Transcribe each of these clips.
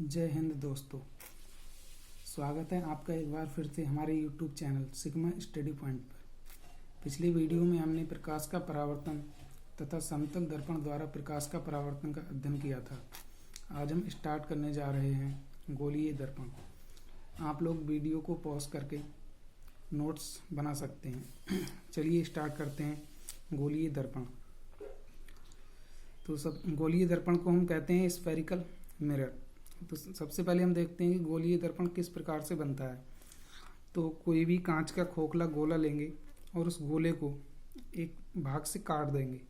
जय हिंद दोस्तों। स्वागत है आपका एक बार फिर से हमारे YouTube channel sigma study point पर। पिछली वीडियो में हमने प्रकाश का परावर्तन तथा समतल दर्पण द्वारा प्रकाश का परावर्तन का अध्ययन किया था। आज हम स्टार्ट करने जा रहे हैं गोलीय दर्पण। आप लोग वीडियो को पॉज करके नोट्स बना सकते हैं। चलिए स्टार्ट करते हैं गोलीय दर्पण। तो गोलीय दर्पण को हम कहते हैं स्फेरिकल मिरर। तो सबसे पहले हम देखते हैं कि गोलीय दर्पण किस प्रकार से बनता है। तो कोई भी कांच का खोखला गोला लेंगे और उस गोले को एक भाग से काट देंगे,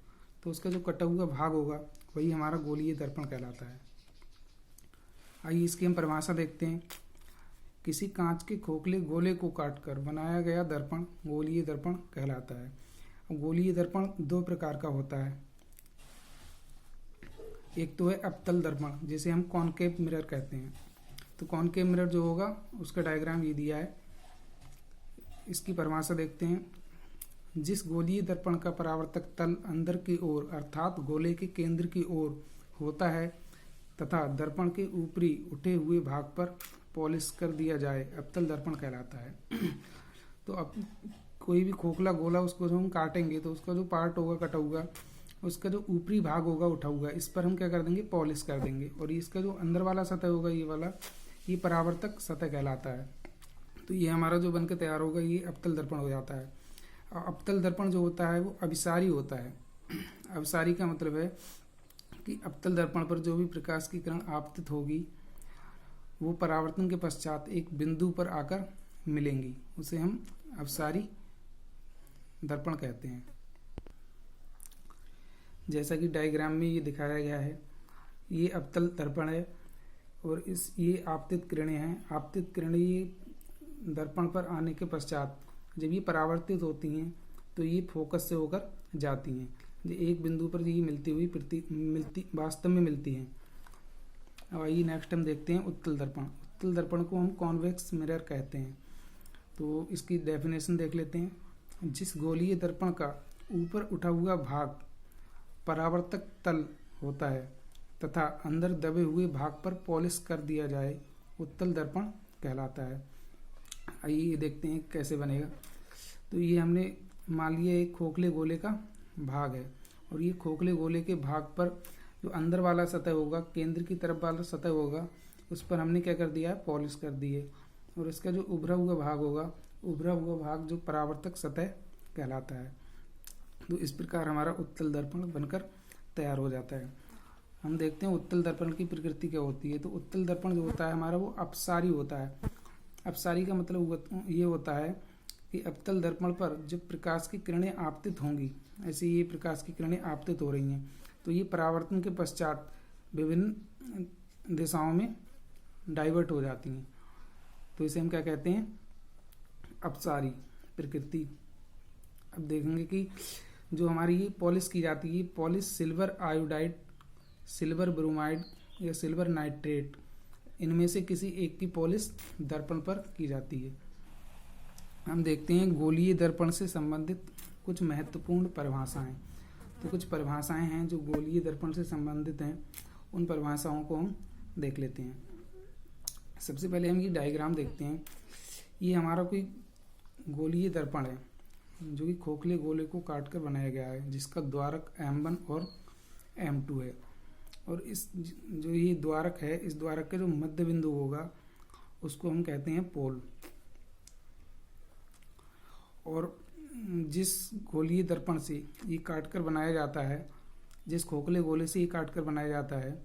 तो उसका जो कटा हुआ भाग होगा वही हमारा गोलीय दर्पण कहलाता है। आइए इसकी हम परिभाषा देखते हैं। किसी कांच के खोखले गोले को काटकर बनाया गया दर्पण गोलीय दर्पण कहलाता है। गोलीय दर्पण दो प्रकार का होता है। एक तो है अवतल दर्पण, जिसे हम कॉनकेव मिरर कहते हैं। तो कॉनकेव मिरर जो होगा उसका डायग्राम ये दिया है। इसकी परिभाषा देखते हैं। जिस गोलीय दर्पण का परावर्तक तल अंदर की ओर अर्थात गोले के केंद्र की ओर होता है तथा दर्पण के ऊपरी उठे हुए भाग पर पॉलिश कर दिया जाए, अवतल दर्पण कहलाता है। तो अब कोई भी खोखला गोला उसको जो हम काटेंगे तो उसका जो पार्ट होगा कटा हुआ, उसका जो ऊपरी भाग होगा उठा हुआ, इस पर हम क्या कर देंगे, पॉलिश कर देंगे। और इसका जो अंदर वाला सतह होगा ये वाला, ये परावर्तक सतह कहलाता है। तो ये हमारा जो बनकर तैयार होगा ये अवतल दर्पण हो जाता है। अवतल दर्पण जो होता है वो अभिसारी होता है। अभिसारी का मतलब है कि अवतल दर्पण पर जो भी प्रकाश की किरण आपतित होगी वो परावर्तन के पश्चात एक बिंदु पर आकर मिलेंगी, उसे हम अभिसारी दर्पण कहते हैं। जैसा कि डायग्राम में ये दिखाया गया है, ये अवतल दर्पण है और ये आपतित किरणें हैं। आपतित किरणें ये दर्पण पर आने के पश्चात जब ये परावर्तित होती हैं तो ये फोकस से होकर जाती हैं। जो एक बिंदु पर ये मिलती वास्तव में मिलती हैं। अब आइए नेक्स्ट हम देखते हैं उत्तल दर्पण। उत्तल दर्पण को हम कॉन्वेक्स मिरर कहते हैं। तो इसकी डेफिनेशन देख लेते हैं। जिस गोलीय दर्पण का ऊपर उठा हुआ भाग परावर्तक तल होता है तथा अंदर दबे हुए भाग पर पॉलिश कर दिया जाए, उत्तल दर्पण कहलाता है। आइए देखते हैं कैसे बनेगा। तो ये हमने मान लिया एक खोखले गोले का भाग है और ये खोखले गोले के भाग पर जो अंदर वाला सतह होगा, केंद्र की तरफ वाला सतह होगा, उस पर हमने क्या कर दिया है, पॉलिश कर दी है। और इसका जो उभरा हुआ भाग होगा, उभरा हुआ भाग जो परावर्तक सतह कहलाता है। तो इस प्रकार हमारा उत्तल दर्पण बनकर तैयार हो जाता है। हम देखते हैं उत्तल दर्पण की प्रकृति क्या होती है। तो उत्तल दर्पण जो होता है हमारा वो अपसारी होता है। अपसारी का मतलब ये होता है कि अवतल दर्पण पर जब प्रकाश की किरणें आपतित होंगी, ऐसे ये प्रकाश की किरणें आपतित हो रही हैं, तो ये परावर्तन के पश्चात विभिन्न दिशाओं में डाइवर्ट हो जाती हैं। तो इसे हम क्या कहते हैं, अपसारी प्रकृति। अब देखेंगे कि जो हमारी ये पॉलिश की जाती है, polish silver iodide, silver bromide या सिल्वर नाइट्रेट, इनमें से किसी एक की पॉलिश दर्पण पर की जाती है। हम देखते हैं गोलीय दर्पण से संबंधित कुछ महत्वपूर्ण परिभाषाएं। तो कुछ परिभाषाएं हैं जो गोलीय दर्पण से संबंधित हैं, उन परिभाषाओं को हम देख लेते हैं। सबसे पहले हम ये डायग्राम देखते हैं। ये हमारा कोई गोलीय दर्पण है जो कि खोखले गोले को काटकर बनाया गया है, जिसका द्वारक M1 और M2 है। और इस जो ये द्वारक है, इस द्वारक का जो मध्य बिंदु होगा उसको हम कहते हैं पोल। और जिस गोलीय दर्पण से ये काटकर बनाया जाता है, जिस खोखले गोले से ये काटकर बनाया जाता है,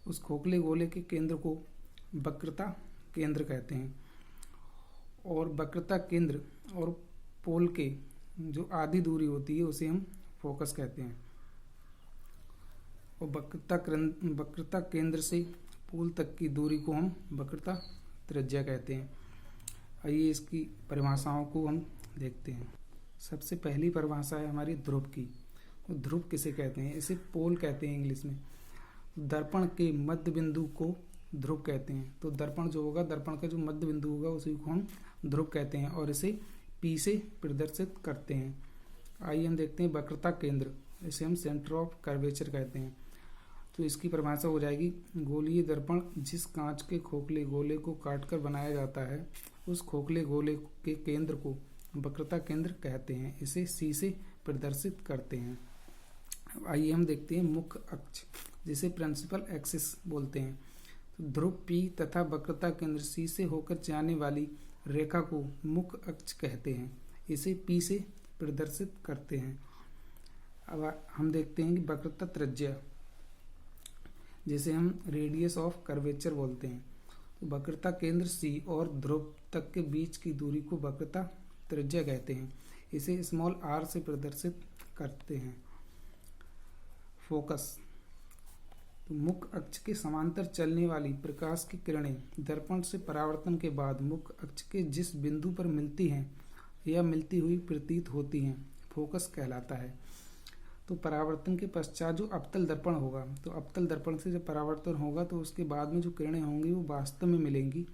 उस खोखले गोले के केंद्र को वक्रता केंद्र कहते हैं। और वक्रता केंद्र और पोल के जो आधी दूरी होती है उसे हम फोकस कहते हैं। और वक्रता केंद्र से पोल तक की दूरी को हम वक्रता त्रिज्या कहते हैं। आइए इसकी परिभाषाओं को हम देखते हैं। सबसे पहली परिभाषा है हमारी ध्रुव की। तो ध्रुव किसे कहते हैं, इसे पोल कहते हैं इंग्लिश में। दर्पण के मध्य बिंदु को ध्रुव कहते हैं। तो दर्पण जो होगा, दर्पण का जो मध्य बिंदु होगा उसी को हम ध्रुव कहते हैं और इसे P से प्रदर्शित करते हैं। आइए हम देखते हैं वक्रता केंद्र, इसे हम सेंटर ऑफ कर्वेचर कहते हैं। तो इसकी परिभाषा हो जाएगी, गोलीय दर्पण जिस कांच के खोखले गोले को काटकर बनाया जाता है उस खोखले गोले के केंद्र को वक्रता केंद्र कहते हैं, इसे सी से प्रदर्शित करते हैं। आइए हम देखते हैं मुख्य अक्ष, जिसे प्रिंसिपल एक्सिस बोलते हैं। तो ध्रुव P तथा वक्रता केंद्र C से होकर जाने वाली रेखा को मुख्य अक्ष कहते हैं, इसे P से प्रदर्शित करते हैं। अब हम देखते हैं कि वक्रता त्रिज्या, जिसे हम रेडियस ऑफ कर्वेचर बोलते हैं। तो वक्रता केंद्र C और ध्रुव तक के बीच की दूरी को वक्रता त्रिज्या कहते हैं, इसे स्मॉल r से प्रदर्शित करते हैं। फोकस, तो मुख्य अक्ष के समांतर चलने वाली प्रकाश की किरणें दर्पण से परावर्तन के बाद मुख्य अक्ष के जिस बिंदु पर मिलती हैं या मिलती हुई प्रतीत होती हैं, फोकस कहलाता है। तो परावर्तन के पश्चात जो अवतल दर्पण होगा, तो अवतल दर्पण से जब परावर्तन होगा तो उसके बाद में जो किरणें होंगी वो वास्तव में मिलेंगी,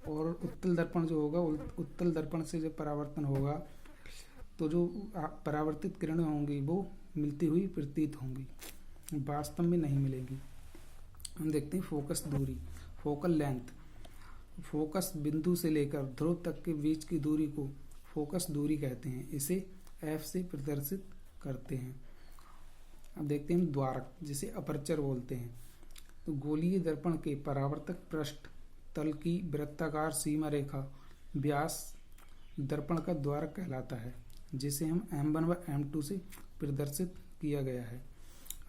और उत्तल दर्पण जो होगा, उत्तल दर्पण से जब परावर्तन होगा तो जो परावर्तित किरणें होंगी वो मिलती हुई प्रतीत होंगी, वास्तव में नहीं मिलेंगी। हम देखते हैं फोकस दूरी, फोकल लेंथ। फोकस बिंदु से लेकर ध्रुव तक के बीच की दूरी को फोकस दूरी कहते हैं, इसे F से प्रदर्शित करते हैं। अब देखते हैं द्वारक, जिसे अपर्चर बोलते हैं। तो गोलीय दर्पण के परावर्तक पृष्ठ तल की वृत्ताकार सीमा रेखा व्यास दर्पण का द्वारक कहलाता है, जिसे हम M1 व M2 से प्रदर्शित किया गया है।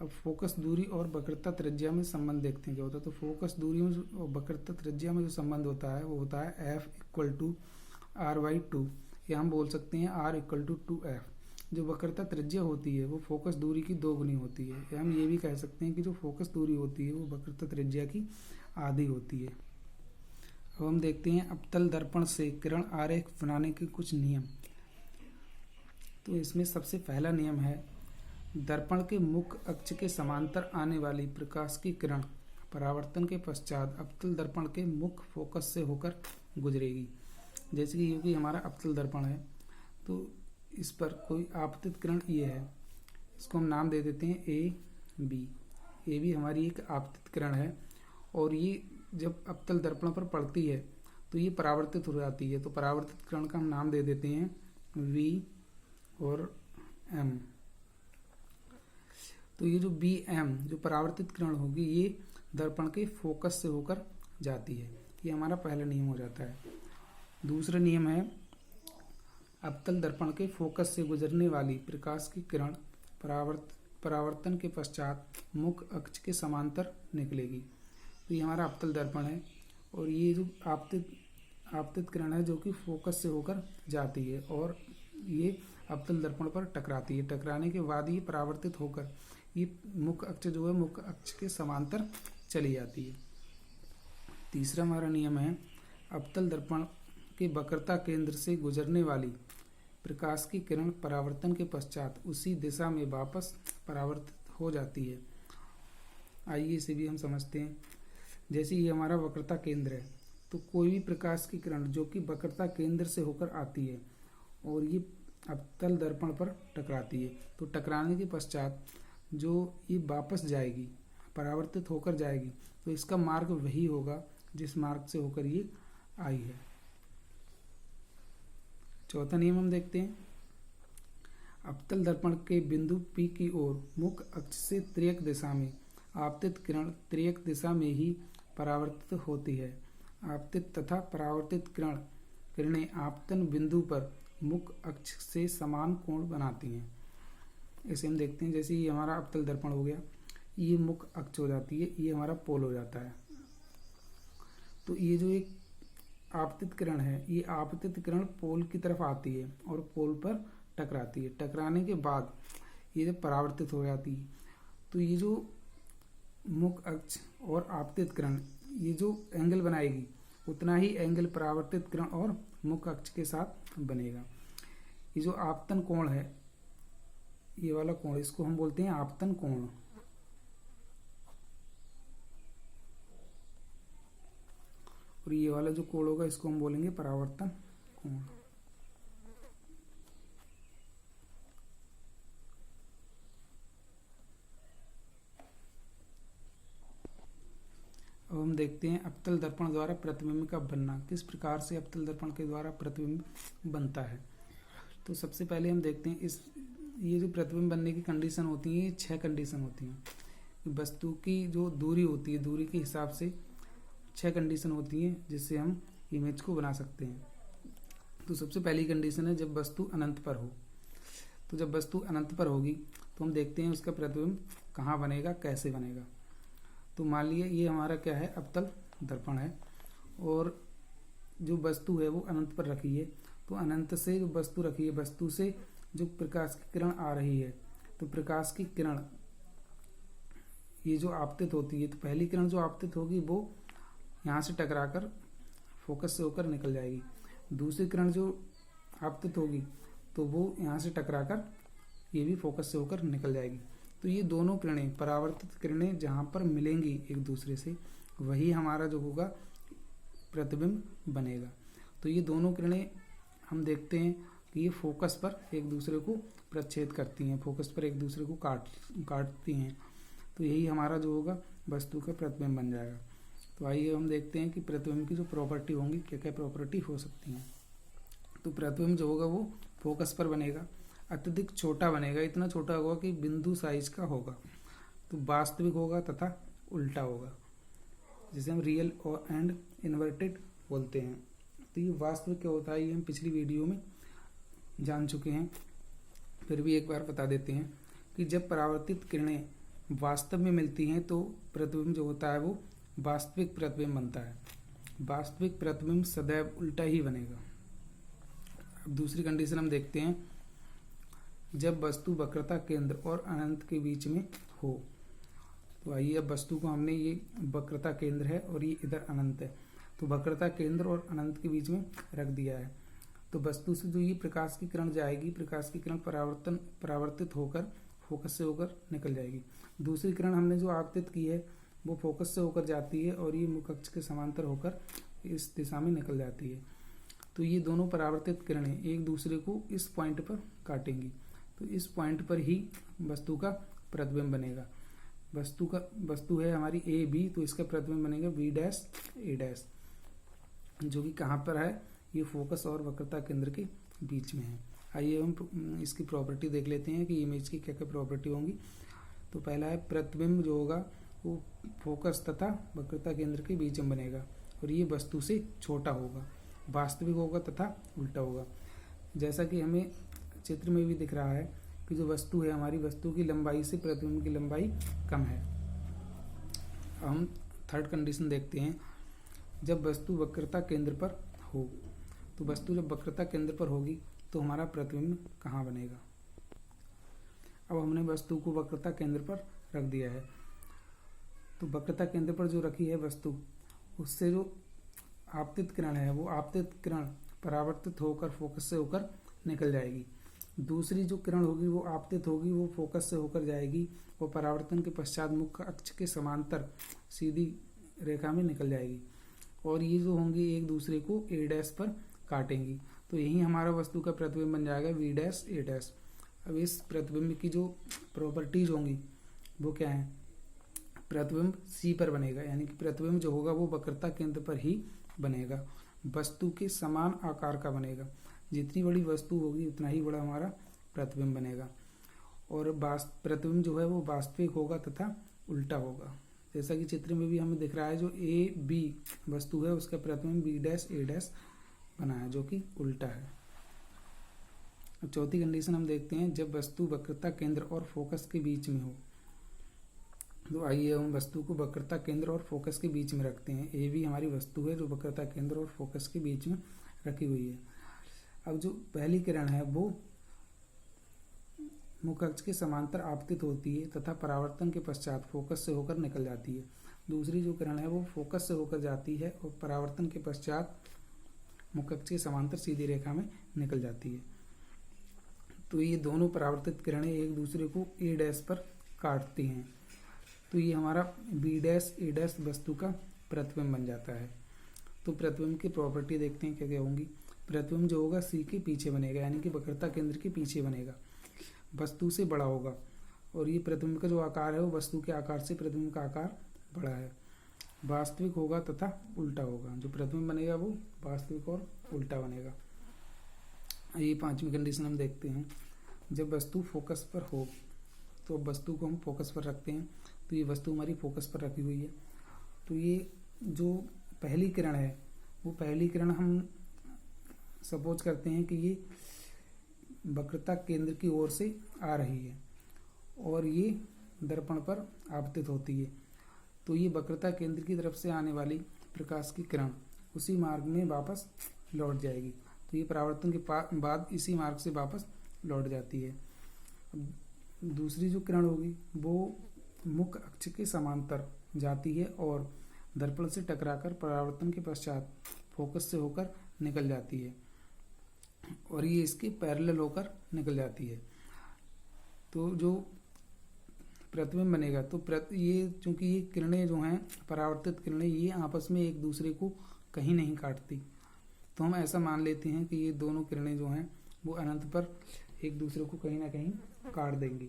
अब फोकस दूरी और वक्रता त्रिज्या में संबंध देखते हैं क्या होता है। तो फोकस दूरी में और वक्रता त्रिज्या में जो संबंध होता है वो होता है F = R/2, या हम बोल सकते हैं R = 2F। जो वक्रता त्रिज्या होती है वो फोकस दूरी की 2 गुनी होती है, या हम ये भी कह सकते हैं कि जो फोकस दूरी होती है वो वक्रता त्रिज्या की आधी होती है। अब हम देखते हैं अवतल दर्पण से किरण आरेख बनाने के कुछ नियम। तो इसमें सबसे पहला नियम है, दर्पण के मुख्य अक्ष के समांतर आने वाली प्रकाश की किरण परावर्तन के पश्चात अवतल दर्पण के मुख्य फोकस से होकर गुजरेगी। जैसे कि क्योंकि हमारा अवतल दर्पण है तो इस पर कोई आपतित किरण ये है, इसको हम नाम दे देते हैं AB। AB हमारी एक आपतित किरण है, और ये जब अवतल दर्पण पर पड़ती है तो ये परावर्तित हो जाती है। तो परावर्तित किरण का हम नाम दे देते हैं V और M। तो ये जो BM जो परावर्तित किरण होगी ये दर्पण के फोकस से होकर जाती है। ये हमारा पहला नियम हो जाता है। दूसरा नियम है, अवतल दर्पण के फोकस से गुजरने वाली प्रकाश की किरण परावर्तन के पश्चात मुख्य अक्ष के समांतर निकलेगी। तो ये हमारा अवतल दर्पण है, और ये जो आपतित किरण है जो कि फोकस से होकर जाती है और ये अवतल दर्पण पर टकराती है। टकराने के बाद ये परावर्तित होकर ये मुख्य अक्ष जो है मुख्य अक्ष के समांतर चली जाती है। तीसरा हमारा नियम है, अवतल दर्पण के वक्रता केंद्र से गुजरने वाली प्रकाश की किरण परावर्तन के पश्चात उसी दिशा में वापस परावर्तित हो जाती है। आइए इसे भी हम समझते हैं। जैसे ये हमारा वक्रता केंद्र है, तो कोई भी प्रकाश की किरण जो कि वक्रता केंद्र से होकर आती है और ये अवतल दर्पण पर टकराती है, तो टकराने के पश्चात जो ये वापस जाएगी, परावर्तित होकर जाएगी, तो इसका मार्ग वही होगा जिस मार्ग से होकर ये आई है। चौथा नियम हम देखते हैं, अवतल दर्पण के बिंदु P की ओर मुख्य अक्ष से तिर्यक दिशा में आपतित किरण तिर्यक दिशा में ही परावर्तित होती है। आपतित तथा परावर्तित किरणें आपतन बिंदु पर मुख्य अक्ष से समान कोण बनाती हैं। इसे हम देखते हैं, जैसे ये हमारा अवतल दर्पण हो गया, ये मुख्य अक्ष हो जाती है, ये हमारा पोल हो जाता है। तो ये जो एक आपतित किरण है, ये आपतित किरण पोल की तरफ आती है और पोल पर टकराती है। टकराने के बाद ये जब परावर्तित हो जाती है तो ये जो मुख्य अक्ष और आपतित किरण ये जो एंगल बनाएगी उतना ही एंगल परावर्तित किरण और मुख्य अक्ष के साथ बनेगा। ये जो आपतन कोण है, ये वाला कोण, इसको हम बोलते हैं आपतन कोण। और ये वाला जो कोण होगा इसको हम बोलेंगे परावर्तन कोण। देखते हैं अवतल दर्पण द्वारा प्रतिबिंब का बनना। किस प्रकार से अवतल दर्पण के द्वारा प्रतिबिंब बनता है। तो सबसे पहले हम देखते हैं ये जो प्रतिबिंब बनने की कंडीशन होती है, ये 6 कंडीशन होती हैं। वस्तु की जो दूरी होती है, दूरी के हिसाब से 6 कंडीशन होती हैं जिससे हम इमेज को बना सकते हैं। तो सबसे पहली कंडीशन है जब वस्तु अनंत पर हो। तो जब वस्तु अनंत पर होगी तो हम देखते हैं उसका प्रतिबिंब कहाँ बनेगा, कैसे बनेगा। तो मान लिए ये हमारा क्या है, अवतल दर्पण है और जो वस्तु है वो अनंत पर रखी है। तो अनंत से जो वस्तु रखी है, वस्तु से जो प्रकाश की किरण आ रही है, तो प्रकाश की किरण ये जो आपतित होती है, तो पहली किरण जो आपतित होगी वो यहाँ से टकराकर फोकस से होकर निकल जाएगी। दूसरी किरण जो आपतित होगी तो वो यहाँ से टकराकर ये भी फोकस से होकर निकल जाएगी। तो ये दोनों किरणें, परावर्तित किरणें जहाँ पर मिलेंगी एक दूसरे से, वही हमारा जो होगा प्रतिबिंब बनेगा। तो ये दोनों किरणें हम देखते हैं कि ये फोकस पर एक दूसरे को प्रच्छेद करती हैं, फोकस पर एक दूसरे को काटती हैं। तो यही हमारा जो होगा वस्तु का प्रतिबिंब बन जाएगा। तो आइए हम देखते हैं कि प्रतिबिंब की जो प्रॉपर्टी होंगी, क्या क्या प्रॉपर्टी हो सकती हैं। तो प्रतिबिंब जो होगा वो फोकस पर बनेगा, अत्यधिक छोटा बनेगा, इतना छोटा होगा कि बिंदु साइज का होगा। तो वास्तविक होगा तथा उल्टा होगा, जिसे हम रियल और एंड इन्वर्टेड बोलते हैं। तो ये वास्तविक क्या होता है, ये हम पिछली वीडियो में जान चुके हैं, फिर भी एक बार बता देते हैं कि जब परावर्तित किरणें वास्तव में मिलती हैं तो प्रतिबिंब जो होता है वो वास्तविक प्रतिबिंब बनता है। वास्तविक प्रतिबिंब सदैव उल्टा ही बनेगा। अब दूसरी कंडीशन हम देखते हैं, जब वस्तु वक्रता केंद्र और अनंत के बीच में हो। तो आइए, अब वस्तु को हमने, ये वक्रता केंद्र है और ये इधर अनंत है, तो वक्रता केंद्र और अनंत के बीच में रख दिया है। तो वस्तु से जो ये प्रकाश की किरण जाएगी, प्रकाश की किरण परावर्तित होकर फोकस से होकर निकल जाएगी। दूसरी किरण हमने जो आपतित की है वो फोकस से होकर जाती है और ये मुख्य अक्ष के समांतर होकर इस दिशा में निकल जाती है। तो ये दोनों परावर्तित किरणें एक दूसरे को इस पॉइंट पर काटेंगी। तो इस पॉइंट पर ही वस्तु का प्रतिबिंब बनेगा। वस्तु है हमारी ए बी, तो इसका प्रतिबिंब बनेगा बी डैश ए डैश, जो कि कहाँ पर है, ये फोकस और वक्रता केंद्र के बीच में है। आइए हम इसकी प्रॉपर्टी देख लेते हैं कि इमेज की क्या क्या प्रॉपर्टी होंगी। तो पहला है प्रतिबिंब जो होगा वो फोकस तथा वक्रता केंद्र के बीच में बनेगा और ये वस्तु से छोटा होगा, वास्तविक होगा तथा उल्टा होगा। जैसा कि हमें चित्र में भी दिख रहा है कि जो वस्तु है हमारी, वस्तु की लंबाई से प्रतिबिंब की लंबाई कम है। हम थर्ड कंडीशन देखते हैं, जब वस्तु वक्रता केंद्र पर हो। तो वस्तु जब वक्रता केंद्र पर होगी तो हमारा प्रतिबिंब कहाँ बनेगा। अब हमने वस्तु को वक्रता केंद्र पर रख दिया है, तो वक्रता केंद्र पर जो रखी है वस्तु, उससे जो आपतित किरण है वो आपतित किरण परावर्तित होकर फोकस से होकर निकल जाएगी। दूसरी जो किरण होगी वो आपतित होगी, वो फोकस से होकर जाएगी और परावर्तन के पश्चात मुख्य अक्ष के समांतर सीधी रेखा में निकल जाएगी और ये जो होंगी एक दूसरे को ए डैश पर काटेंगी। तो यही हमारा वस्तु का प्रतिबिंब बन जाएगा वी डैश ए डैश। अब इस प्रतिबिंब की जो प्रॉपर्टीज होंगी वो क्या है, प्रतिबिंब सी पर बनेगा, यानी कि प्रतिबिंब जो होगा वो वक्रता केंद्र पर ही बनेगा, वस्तु के समान आकार का बनेगा। जितनी बड़ी वस्तु होगी उतना ही बड़ा हमारा प्रतिबिंब बनेगा और प्रतिबिंब जो है वो वास्तविक होगा तथा उल्टा होगा। जैसा कि चित्र में भी हमें दिख रहा है, जो ए बी वस्तु है उसका प्रतिबिंब बी डैश ए डैश बना है, जो कि उल्टा है। अब चौथी कंडीशन हम देखते हैं, जब वस्तु वक्रता केंद्र और फोकस के बीच में हो। तो आइए हम वस्तु को वक्रता केंद्र और फोकस के बीच में रखते हैं। ए भी हमारी वस्तु है जो वक्रता केंद्र और फोकस के बीच में रखी हुई है। अब जो पहली किरण है वो मुख्य अक्ष के समांतर आपतित होती है तथा परावर्तन के पश्चात फोकस से होकर निकल जाती है। दूसरी जो किरण है वो फोकस से होकर जाती है और परावर्तन के पश्चात मुख्य अक्ष के समांतर सीधी रेखा में निकल जाती है। तो ये दोनों परावर्तित किरणें एक दूसरे को ए डैश पर काटती हैं। तो ये हमारा बी डैश ए डैश वस्तु का प्रतिबिंब बन जाता है। तो प्रतिबिंब की प्रॉपर्टी देखते हैं क्या क्या होंगी। प्रतिबिंब जो होगा सी के पीछे बनेगा, यानी कि वक्रता केंद्र के पीछे बनेगा, वस्तु से बड़ा होगा और ये प्रतिबिंब का जो आकार है वो वस्तु के आकार से प्रतिबिंब का आकार बड़ा है। वास्तविक होगा तथा उल्टा होगा। जो प्रतिबिंब बनेगा वो वास्तविक और उल्टा बनेगा। ये 5वीं कंडीशन हम देखते हैं। जब वस्तु फोकस पर हो, तो वस्तु को हम फोकस पर रखते हैं, तो ये वस्तु हमारी फोकस पर रखी हुई है। तो ये जो पहली किरण है, वो पहली किरण हम सपोज करते हैं कि ये वक्रता केंद्र की ओर से आ रही है और ये दर्पण पर आपतित होती है। तो ये वक्रता केंद्र की तरफ से आने वाली प्रकाश की किरण उसी मार्ग में वापस लौट जाएगी। तो ये परावर्तन के बाद इसी मार्ग से वापस लौट जाती है। दूसरी जो किरण होगी वो मुख्य अक्ष के समांतर जाती है और दर्पण से टकराकर परावर्तन के पश्चात फोकस से होकर निकल जाती है और ये इसके पैरेलल होकर निकल जाती है। तो जो प्रतिबिंब बनेगा, तो ये चूंकि ये किरणें जो हैं, परावर्तित किरणें, ये आपस में एक दूसरे को कहीं नहीं काटती, तो हम ऐसा मान लेते हैं कि ये दोनों किरणें जो हैं वो अनंत पर एक दूसरे को कहीं ना कहीं काट देंगी।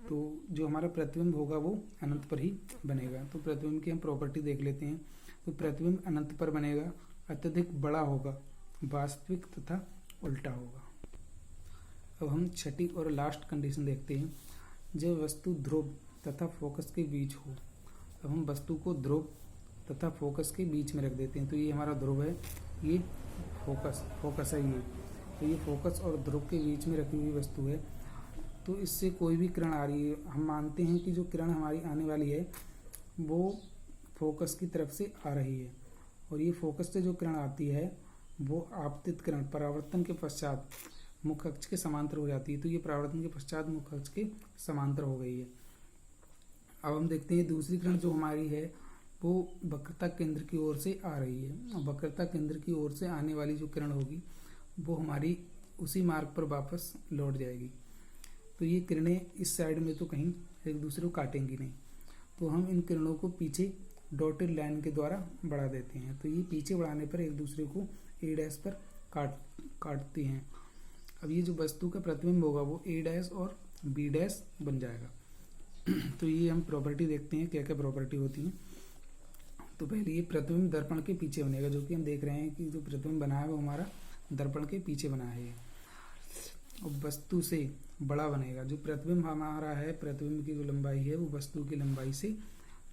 तो जो हमारा प्रतिबिंब होगा वो अनंत पर ही बनेगा। तो प्रतिबिंब की हम प्रॉपर्टी देख लेते हैं। तो प्रतिबिंब अनंत पर बनेगा, अत्यधिक बड़ा होगा, वास्तविक तथा उल्टा होगा। अब हम छठी और लास्ट कंडीशन देखते हैं। जब वस्तु ध्रुव तथा फोकस के बीच हो। अब हम वस्तु को ध्रुव तथा फोकस के बीच में रख देते हैं। तो ये हमारा ध्रुव है, ये फोकस है ये। तो ये फोकस और ध्रुव के बीच में रखी हुई वस्तु है। तो इससे कोई भी किरण आ रही है, हम मानते हैं कि जो किरण हमारी आने वाली है वो फोकस की तरफ से आ रही है और ये फोकस से जो किरण आती है वो आपतित किरण परावर्तन के पश्चात मुख्य अक्ष के समांतर हो जाती है। तो ये परावर्तन के पश्चात मुख्य अक्ष के समांतर हो गई है। अब हम देखते हैं दूसरी किरण जो हमारी है वो वक्रता केंद्र की ओर से आ रही है। वक्रता केंद्र की ओर से आने वाली जो किरण होगी वो हमारी उसी मार्ग पर वापस लौट जाएगी। तो ये किरणें इस साइड में तो कहीं एक दूसरे को काटेंगी नहीं, तो हम इन किरणों को पीछे डॉटेड लाइन के द्वारा बढ़ा देते हैं। तो ये पीछे बढ़ाने पर एक दूसरे को A' पर काटती हैं। अब ये जो वस्तु का प्रतिबिंब होगा वो A' और B' बन जाएगा। तो ये हम प्रॉपर्टी देखते हैं क्या क्या प्रॉपर्टी होती है। तो पहले ये प्रतिबिंब दर्पण के पीछे बनेगा, जो कि हम देख रहे हैं कि जो प्रतिबिंब बना है वो हमारा दर्पण के पीछे बना है। और वस्तु से बड़ा बनेगा। जो प्रतिबिंब हमारा है, प्रतिबिंब की जो लंबाई है वो वस्तु की लंबाई से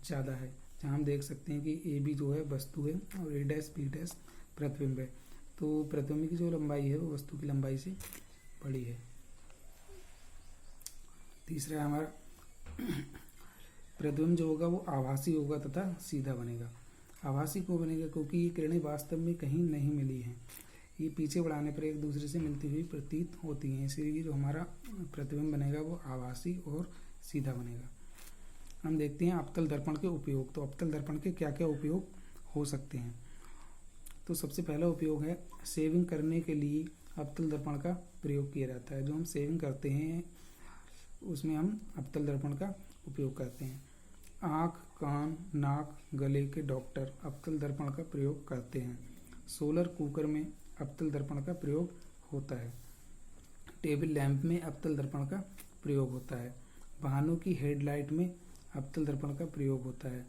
ज़्यादा है। जहाँ हम देख सकते हैं कि AB जो है वस्तु है और A' B' प्रतिबिंब है। तो प्रतिबिंब की जो लंबाई है वो वस्तु की लंबाई से बड़ी है। तीसरा हमारा प्रतिबिंब जो होगा वो आभासी होगा तथा सीधा बनेगा। आभासी क्यों बनेगा? क्योंकि ये किरणें वास्तव में कहीं नहीं मिली हैं, ये पीछे बढ़ाने पर एक दूसरे से मिलती हुई प्रतीत होती हैं, इसलिए जो हमारा प्रतिबिंब बनेगा वो आभासी और सीधा बनेगा। हम देखते हैं अवतल दर्पण के उपयोग। तो अवतल दर्पण के क्या क्या उपयोग हो सकते हैं। तो सबसे पहला उपयोग है शेविंग करने के लिए अवतल दर्पण का प्रयोग किया जाता है। जो हम शेविंग करते हैं उसमें हम अवतल दर्पण का उपयोग करते हैं। आँख, कान, नाक, गले के डॉक्टर अवतल दर्पण का प्रयोग करते हैं। सोलर कुकर में अवतल दर्पण का प्रयोग होता है। टेबल लैंप में अवतल दर्पण का प्रयोग होता है। वाहनों की हेडलाइट में अवतल दर्पण का प्रयोग होता है।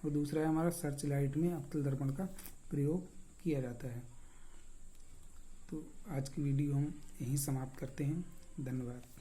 और दूसरा है हमारा सर्च लाइट में अवतल दर्पण का प्रयोग किया जाता है। तो आज की वीडियो हम यहीं समाप्त करते हैं। धन्यवाद।